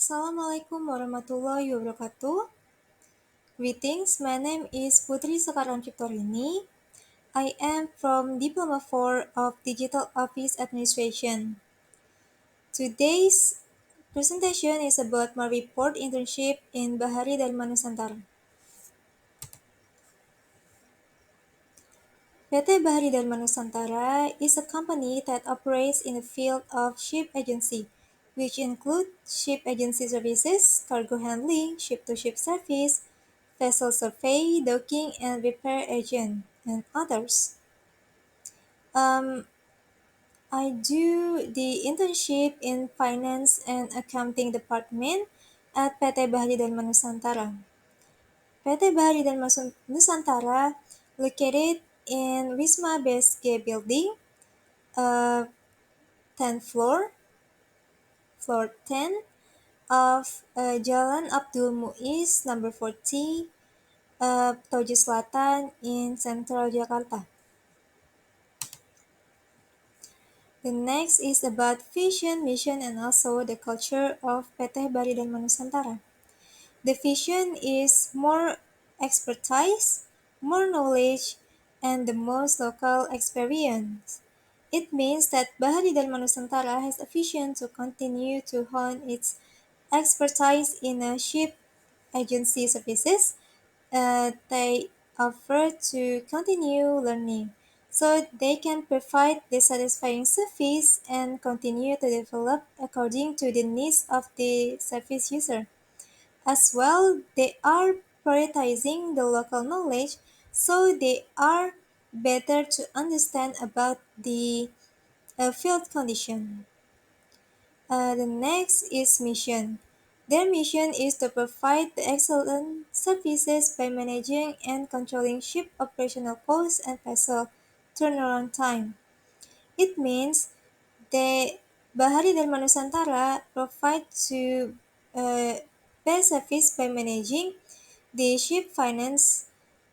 Assalamualaikum warahmatullahi wabarakatuh. Greetings, my name is Putri Sekar Cipto Rini. I am from Diploma 4 of Digital Office Administration. Today's presentation is about my report internship in Bahari, Dharma, Nusantara. PT Bahari Dharma Nusantara is a company that operates in the field of ship agency, which include ship agency services, cargo handling, ship-to-ship service, vessel survey, docking and repair agent, and others. Um, I do the internship in finance and accounting department at PT Bahari Dharma Nusantara. PT Bahari Dharma Nusantara located in Wisma BSG building, uh, 10th floor 10 of Jalan Abdul Muiz number 40, Tojo Selatan in Central Jakarta. The next is about vision, mission, and also the culture of PT Bahari Dharma Nusantara. The vision is more expertise, more knowledge, and the most local experience. It means that Bahari Dharma Nusantara has a vision to continue to hone its expertise in ship agency services. They offer to continue learning so they can provide the satisfying service and continue to develop according to the needs of the service user. As well, they are prioritizing the local knowledge so they are better to understand about the field condition. The next is mission. Their mission is to provide the excellent services by managing and controlling ship operational costs and vessel turnaround time. It means the Bahari Dharma Nusantara provide to uh, best service by managing the ship finance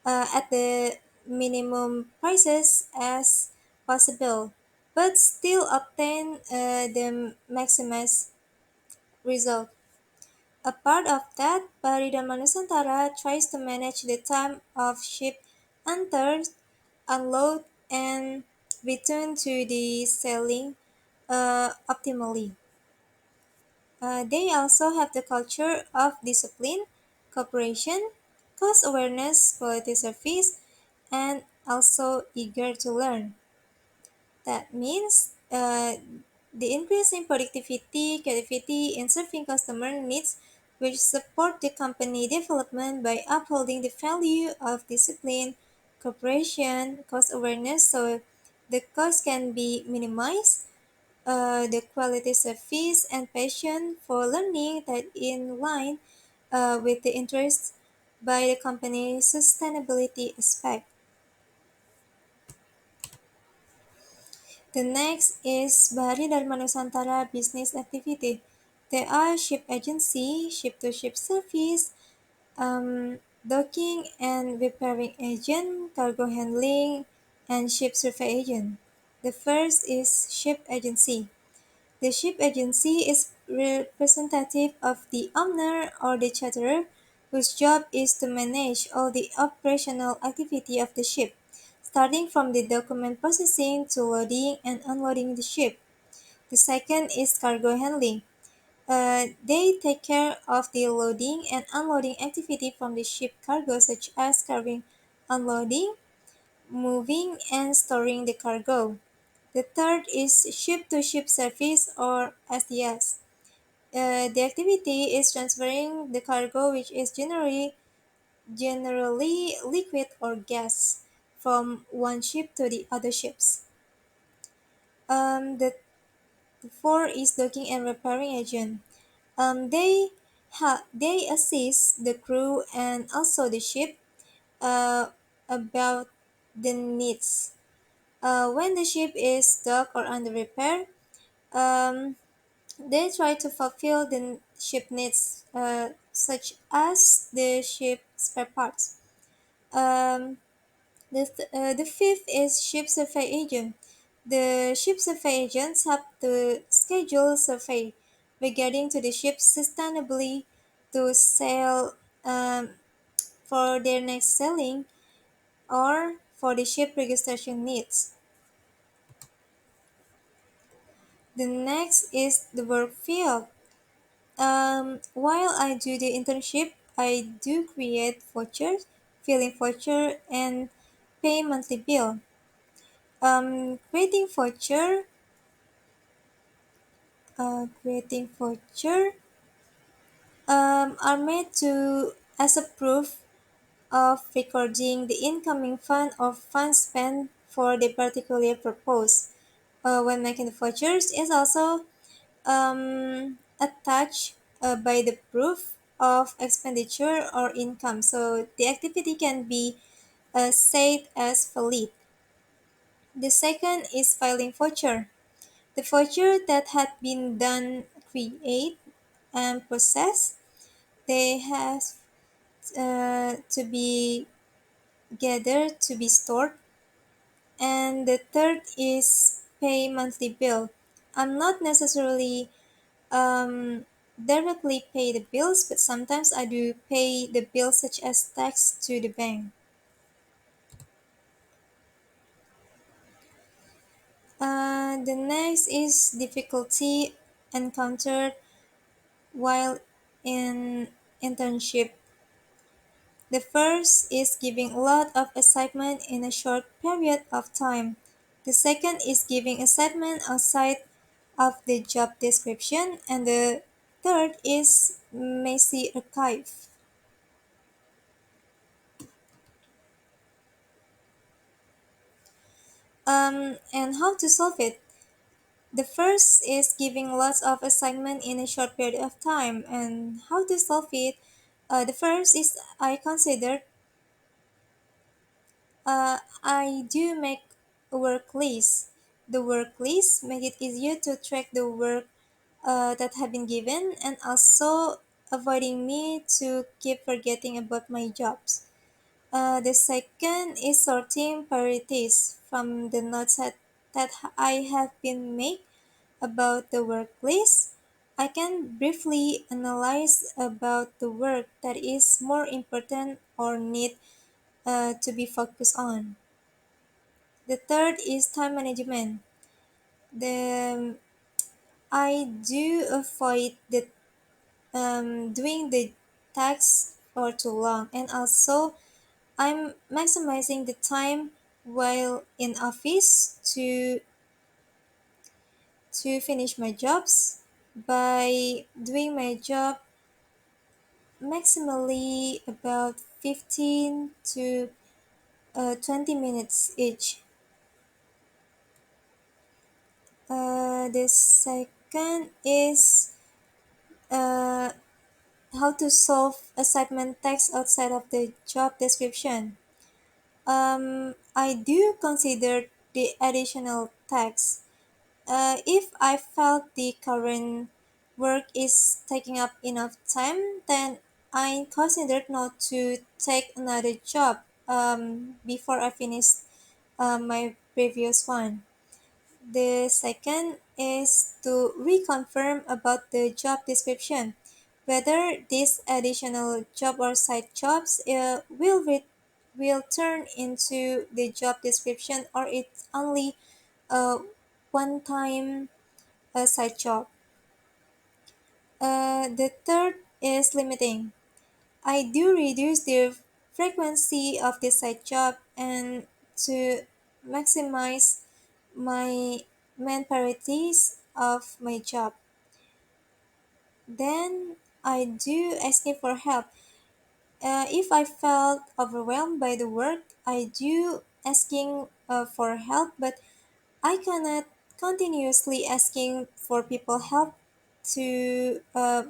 at the minimum prices as possible, but still obtain the maximized result. A part of that, Bahari Dharma Nusantara tries to manage the time of ship enters, unload, and return to the sailing optimally. They also have the culture of discipline, cooperation, cost awareness, quality service, and also eager to learn. That means the increase in productivity, creativity, and serving customer needs, which support the company development by upholding the value of discipline, cooperation, cost awareness, so the cost can be minimized, the quality service and passion for learning that in line with the interest by the company's sustainability aspect. The next is Bahari Dharma Nusantara business activity. There are ship agency, ship-to-ship service, docking and repairing agent, cargo handling, and ship survey agent. The first is ship agency. The ship agency is representative of the owner or the charterer whose job is to manage all the operational activity of the ship, starting from the document processing to loading and unloading the ship. The second is cargo handling. They take care of the loading and unloading activity from the ship cargo such as carrying, unloading, moving, and storing the cargo. The third is ship-to-ship service or SDS. The activity is transferring the cargo, which is generally liquid or gas, from one ship to the other ships. The fourth is docking and repairing agent. They assist the crew and also the ship uh, about the needs. When the ship is docked or under repair, um, they try to fulfill the ship needs, such as the ship spare parts. Um, the fifth is ship survey agent. The ship survey agents help to schedule survey, regarding to the ship sustainably to sell for their next selling or for the ship registration needs. The next is the work field. While I do the internship, I do create vouchers, fill in voucher, and pay monthly bill. Creating voucher are made to as a proof of recording the incoming fund or fund spent for the particular purpose. When making the vouchers is also attached by the proof of expenditure or income. So the activity can be said as valid. The second is filing voucher. The voucher that had been done, create, and processed, they have to be gathered to be stored. And the third is pay monthly bill. I'm not necessarily um, directly pay the bills, but sometimes I do pay the bills such as tax to the bank. The next is difficulty encountered while in internship. The first is giving a lot of assignment in a short period of time. The second is giving assignment outside of the job description, and the third is messy archive. And how to solve it? The first is giving lots of assignment in a short period of time, and how to solve it? The first is I consider I do make a work list. The work list make it easier to track the work that have been given, and also avoiding me to keep forgetting about my jobs. The second is sorting priorities from the notes that I have been made about the work list. I can briefly analyze about the work that is more important or need to be focused on. The third is time management. The I do avoid the doing the tasks for too long, and also I'm maximizing the time while in office to finish my jobs by doing my job maximally about 15 to 20 minutes each. The second is uh, how to solve assignment text outside of the job description. I do consider the additional text. If I felt the current work is taking up enough time, then I considered not to take another job before I finish my previous one. The second is to reconfirm about the job description, whether this additional job or side jobs will turn into the job description or it's only a one-time side job. The third is limiting. I do reduce the frequency of the side job and to maximize my main priorities of my job. Then I do asking for help. If I felt overwhelmed by the work, I do asking for help, but I cannot continuously asking for people help to uh,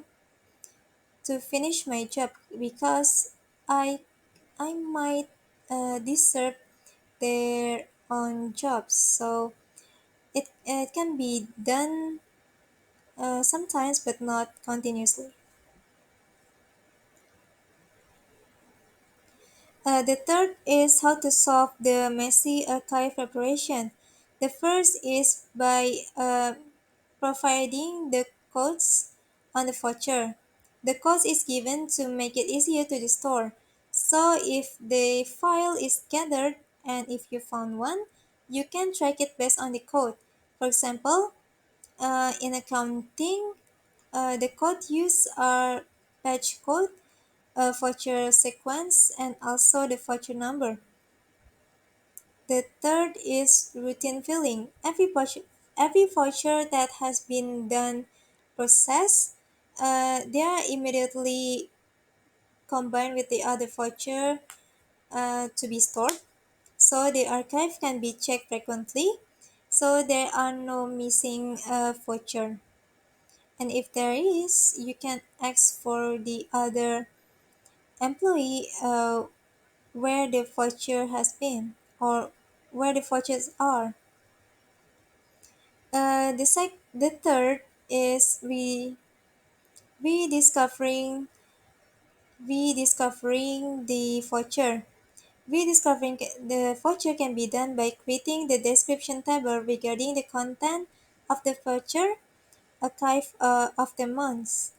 to finish my job because I I might deserve their own jobs. So it can be done sometimes, but not continuously. The third is how to solve the messy archive preparation. The first is by providing the codes on the voucher. The code is given to make it easier to restore. So if the file is gathered and if you found one, you can track it based on the code. For example, in accounting, the code used are batch code, voucher sequence, and also the voucher number. The third is routine filling. Every voucher that has been done processed, they are immediately combined with the other voucher to be stored. So the archive can be checked frequently. So there are no missing voucher. And if there is, you can ask for the other employee where the voucher has been or where the vouchers are. The third is rediscovering rediscovering the voucher. Rediscovering the voucher can be done by creating the description table regarding the content of the voucher, archive of the months.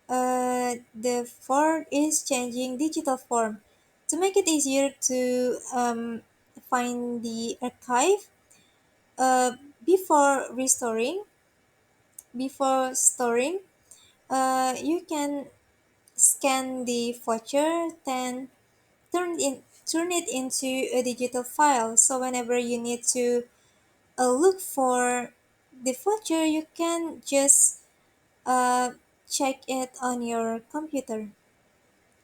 The fourth is changing digital form. To make it easier to find the archive uh, before before storing, you can scan the voucher, then turn it into a digital file. So whenever you need to look for the voucher, you can just uh, check it on your computer.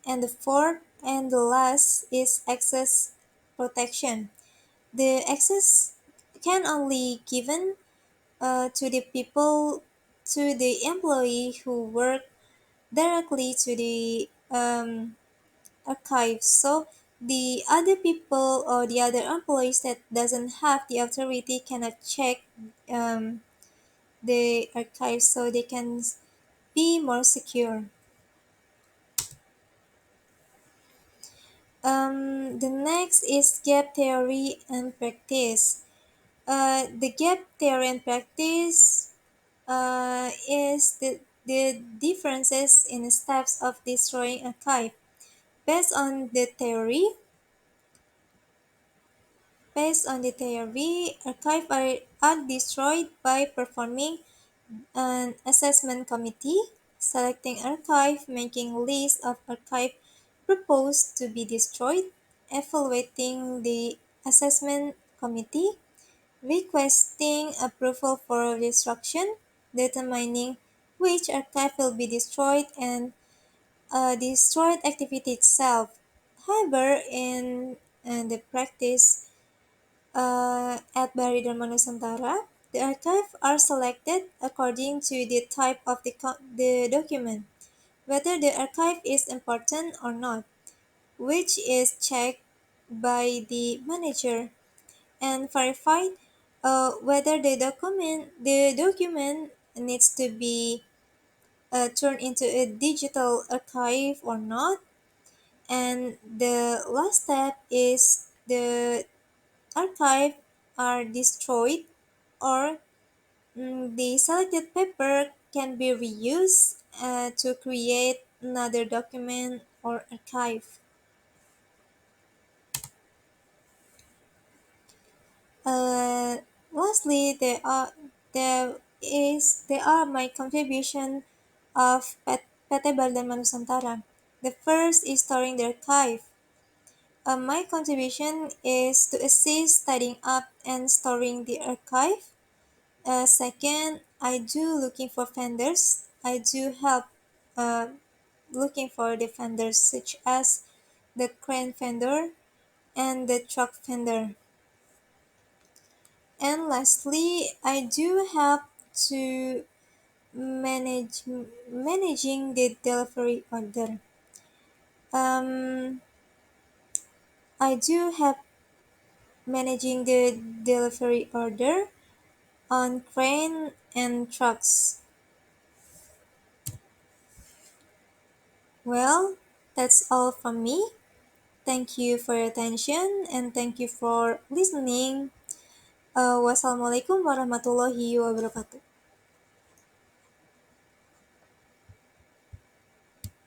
And the fourth and the last is access protection. The access can only given to the people, to the employee who work directly to the archive. So the other people or the other employees that doesn't have the authority cannot check um, the archive, so they can be more secure. The next is gap theory and practice. The gap theory and practice is the differences in the steps of destroying archive. Based on the theory, archives are destroyed by performing an assessment committee, selecting archive, making list of archive proposed to be destroyed, evaluating the assessment committee, requesting approval for destruction, determining which archive will be destroyed, and destroyed activity itself. However, in the practice at Bahari dan Nusantara, the archive are selected according to the type of the document, whether the archive is important or not, which is checked by the manager and verified whether the document needs to be turned into a digital archive or not. And the last step is the archive are destroyed or the selected paper can be reused to create another document or archive. Uh, Lastly, there are my contribution of PT Baldan Manusantara. The first is storing the archive. My contribution is to assist tidying up and storing the archive. Second, I do looking for vendors. I do help uh, looking for the vendors such as the crane vendor and the truck vendor. And lastly, I do help to managing the delivery order. Um, I do help managing the delivery order on crane and trucks. Well, that's all from me. Thank you for your attention and thank you for listening. Wassalamualaikum warahmatullahi wabarakatuh.